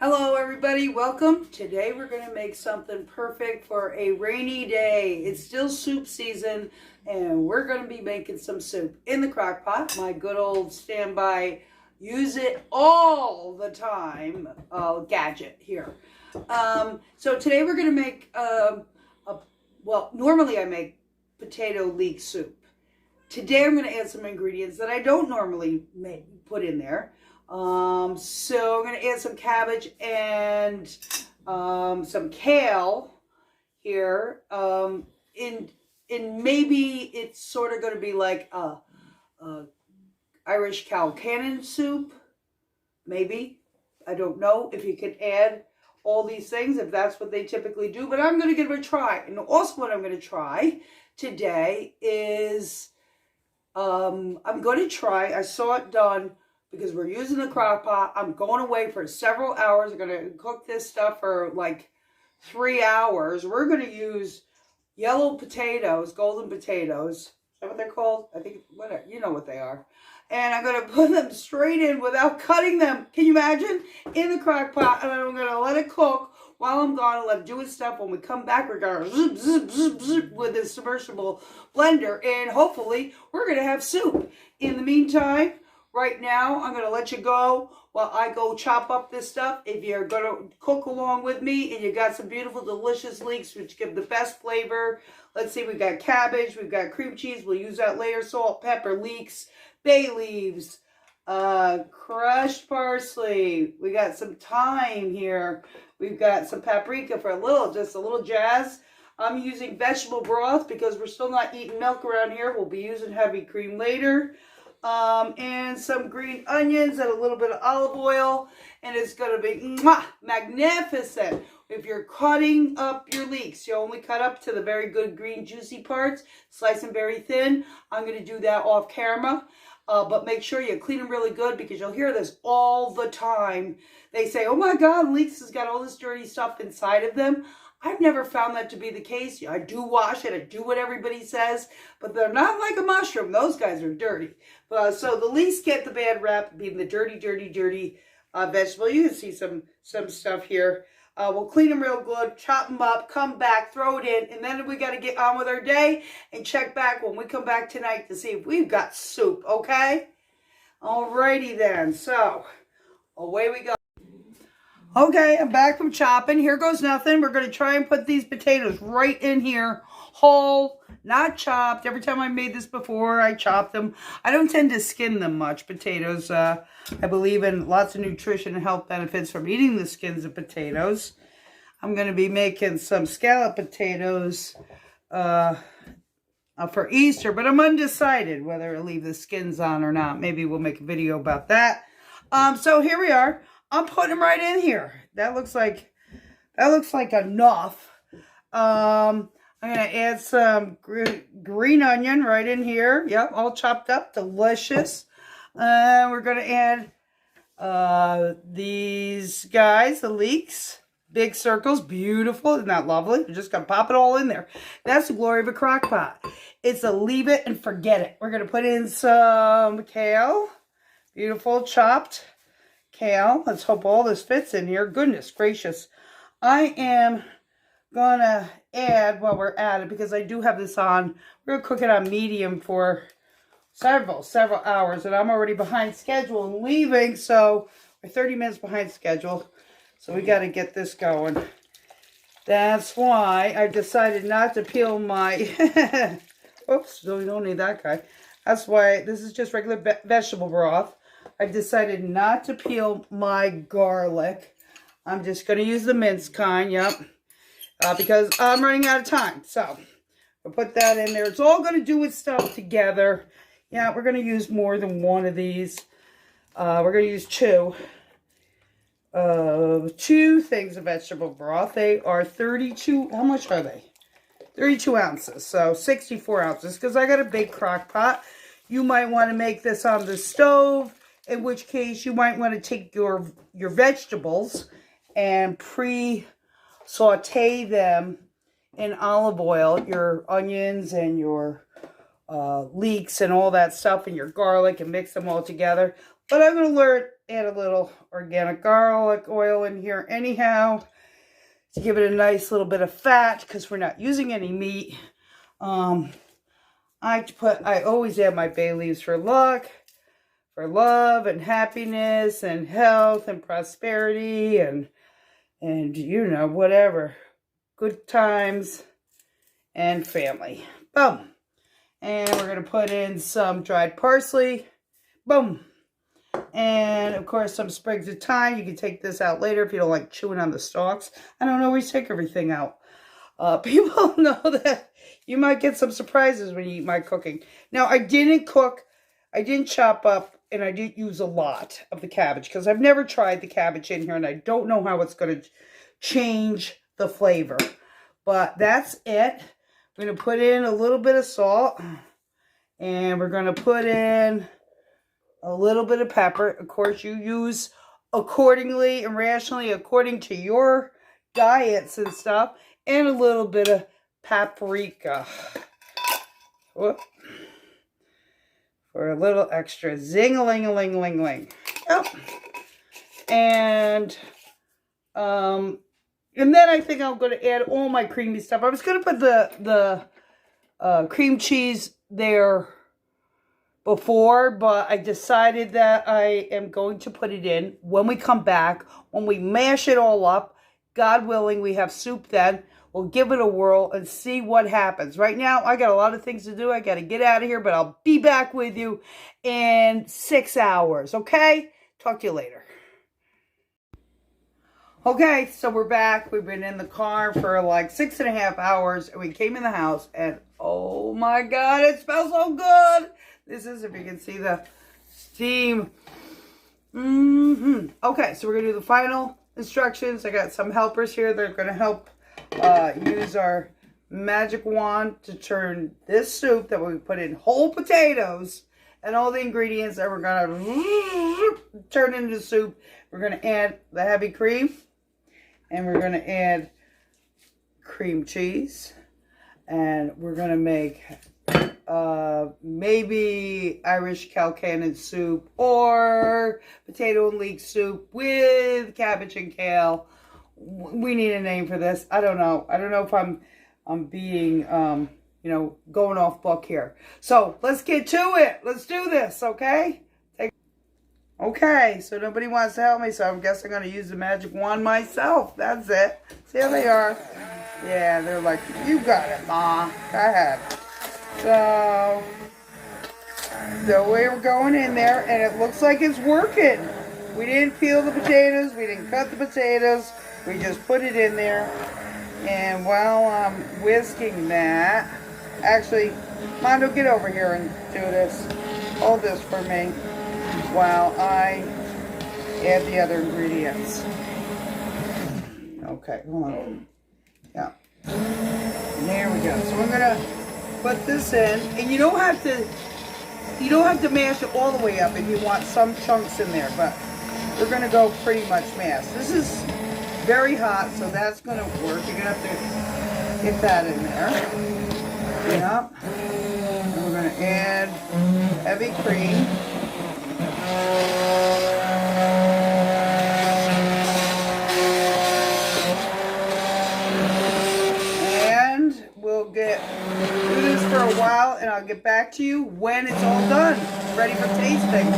Hello everybody, welcome. Today we're going to make something perfect for a rainy day. It's still soup season and we're going to be making some soup in the crock pot. My good old standby, use it all the time gadget here. So today we're going to make, normally I make potato leek soup. Today I'm going to add some ingredients that I don't normally put in there. So I'm going to add some cabbage and some kale here. In maybe it's sort of going to be like a Irish cow cannon soup. Maybe. I don't know if you could add all these things, if that's what they typically do. But I'm going to give it a try. And also what I'm going to try today is I'm going to try, I saw it done, because we're using the crock pot. I'm going away for several hours. I'm going to cook this stuff for like 3 hours. We're going to use yellow potatoes, golden potatoes. Is that what they're called? I think, whatever, you know what they are. And I'm going to put them straight in without cutting them. Can you imagine? In the crock pot. And I'm going to let it cook while I'm gone and let it do its stuff. When we come back, we're going to zip, zip, zip, zip with this submersible blender. And hopefully, we're going to have soup. In the meantime, right now, I'm going to let you go while I go chop up this stuff. If you're going to cook along with me and you got some beautiful, delicious leeks, which give the best flavor. Let's see, we've got cabbage, we've got cream cheese. We'll use that later. Salt, pepper, leeks, bay leaves, crushed parsley. We got some thyme here. We've got some paprika for just a little jazz. I'm using vegetable broth because we're still not eating milk around here. We'll be using heavy cream later. And some green onions and a little bit of olive oil, and it's going to be magnificent. If you're cutting up your leeks, you only cut up to the very good green juicy parts, slice them very thin. I'm going to do that off camera, but make sure you clean them really good, because you'll hear this all the time. They say, oh my God, leeks has got all this dirty stuff inside of them. I've never found that to be the case. I do wash it. I do what everybody says. But they're not like a mushroom. Those guys are dirty. So the leeks get the bad rap being the dirty, dirty, dirty vegetable. You can see some stuff here. We'll clean them real good, chop them up, come back, throw it in. And then we got to get on with our day and check back when we come back tonight to see if we've got soup. Okay? Alrighty then. So away we go. Okay, I'm back from chopping. Here goes nothing. We're going to try and put these potatoes right in here, whole, not chopped. Every time I made this before, I chopped them. I don't tend to skin them much, potatoes. I believe in lots of nutrition and health benefits from eating the skins of potatoes. I'm going to be making some scallop potatoes for Easter, but I'm undecided whether to leave the skins on or not. Maybe we'll make a video about that. So here we are. I'm putting them right in here. That looks like enough. I'm going to add some green onion right in here. Yep, all chopped up. Delicious. We're going to add these guys, the leeks. Big circles. Beautiful. Isn't that lovely? We're just going to pop it all in there. That's the glory of a crock pot. It's a leave it and forget it. We're going to put in some kale. Beautiful chopped kale. Let's hope all this fits in here. Goodness gracious. I am going to add, while we're at it, because I do have this on, we're going to cook it on medium for several hours, and I'm already behind schedule and leaving, so we're 30 minutes behind schedule, so we got to get this going. That's why I decided not to peel my, oops, we don't need that guy. That's why this is just regular vegetable broth. I decided not to peel my garlic. I'm just going to use the minced kind, yep, because I'm running out of time. So, we'll put that in there. It's all going to do its stuff together. Yeah, we're going to use more than one of these. We're going to use two things of vegetable broth. They are 32, how much are they? 32 ounces, so 64 ounces, because I got a big crock pot. You might want to make this on the stove, in which case you might want to take your vegetables and pre-saute them in olive oil, your onions and your leeks and all that stuff, and your garlic, and mix them all together. But I'm going to add a little organic garlic oil in here anyhow to give it a nice little bit of fat because we're not using any meat. I always add my bay leaves for luck, for love and happiness and health and prosperity and you know, whatever. Good times and family. Boom. And we're going to put in some dried parsley. Boom. And, of course, some sprigs of thyme. You can take this out later if you don't like chewing on the stalks. I don't always take everything out. People know that you might get some surprises when you eat my cooking. Now, I didn't cook. I didn't chop up. And I didn't use a lot of the cabbage. Because I've never tried the cabbage in here. And I don't know how it's going to change the flavor. But that's it. We're going to put in a little bit of salt. And we're going to put in a little bit of pepper. Of course, you use accordingly and rationally according to your diets and stuff. And a little bit of paprika. Whoop. For a little extra zing-a-ling-a-ling-a-ling-ling. Yep. And then I think I'm going to add all my creamy stuff. I was going to put the cream cheese there before, but I decided that I am going to put it in when we come back. When we mash it all up, God willing, we have soup then. We'll give it a whirl and see what happens. Right now, I got a lot of things to do. I got to get out of here, but I'll be back with you in 6 hours, okay? Talk to you later. Okay, so we're back. We've been in the car for like 6.5 hours, and we came in the house, and oh my God, it smells so good. This is, if you can see the steam. Okay, so we're going to do the final instructions. I got some helpers here. They're going to help use our magic wand to turn this soup that we put in whole potatoes and all the ingredients that we're going to turn into soup. We're going to add the heavy cream, and we're going to add cream cheese, and we're going to make maybe Irish Kilkenny soup or potato and leek soup with cabbage and kale. We need a name for this. I don't know. I don't know if I'm being, you know, going off book here. So let's get to it. Let's do this, okay? Okay, so nobody wants to help me, so I guess I'm going to use the magic wand myself. That's it. See how they are? Yeah, they're like, you got it, Ma. Go ahead. So we're going in there, and it looks like it's working. We didn't peel the potatoes. We didn't cut the potatoes. We just put it in there, and while I'm whisking that, actually, Mondo, get over here and do this. Hold this for me while I add the other ingredients. Okay, hold on. Yeah. And there we go. So I'm gonna put this in, and you don't have to mash it all the way up if you want some chunks in there, but we're gonna go pretty much mashed. This is very hot, so that's going to work. You're going to have to get that in there. Yep. And we're going to add heavy cream. And we'll do this for a while, and I'll get back to you when it's all done. Ready for tasting.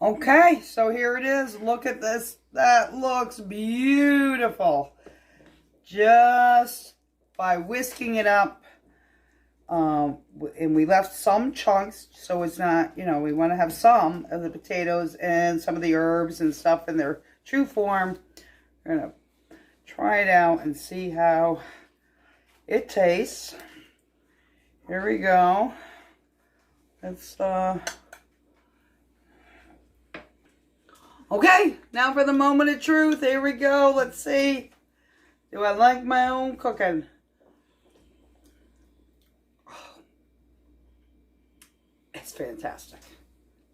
Okay, so here it is. Look at this. That looks beautiful. Just by whisking it up. And we left some chunks, so it's not, you know, we want to have some of the potatoes and some of the herbs and stuff in their true form. We're going to try it out and see how it tastes. Here we go. Let's, okay, now for the moment of truth. Here we go. Let's see. Do I like my own cooking? It's fantastic.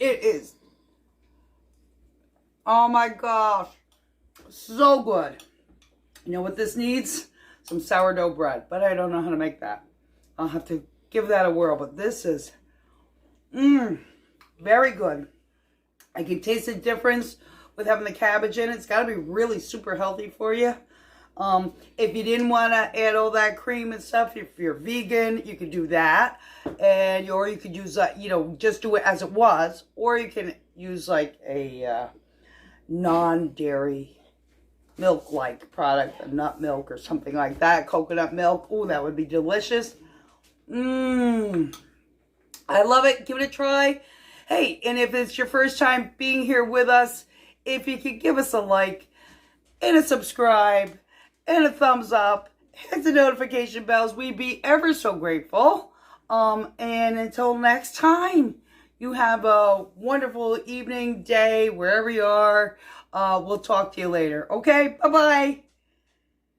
It is. Oh my gosh. So good. You know what this needs? Some sourdough bread. But I don't know how to make that. I'll have to give that a whirl. But this is, very good. I can taste the difference with having the cabbage in it. It's got to be really super healthy for you. If you didn't want to add all that cream and stuff, if you're vegan, you could do that. Or you could use, just do it as it was. Or you can use like a non-dairy milk-like product, a nut milk or something like that. Coconut milk. Oh, that would be delicious. I love it. Give it a try. Hey, and if it's your first time being here with us, if you could give us a like and a subscribe and a thumbs up, hit the notification bells, we'd be ever so grateful. And until next time, you have a wonderful evening, day, wherever you are. We'll talk to you later. Okay, bye-bye.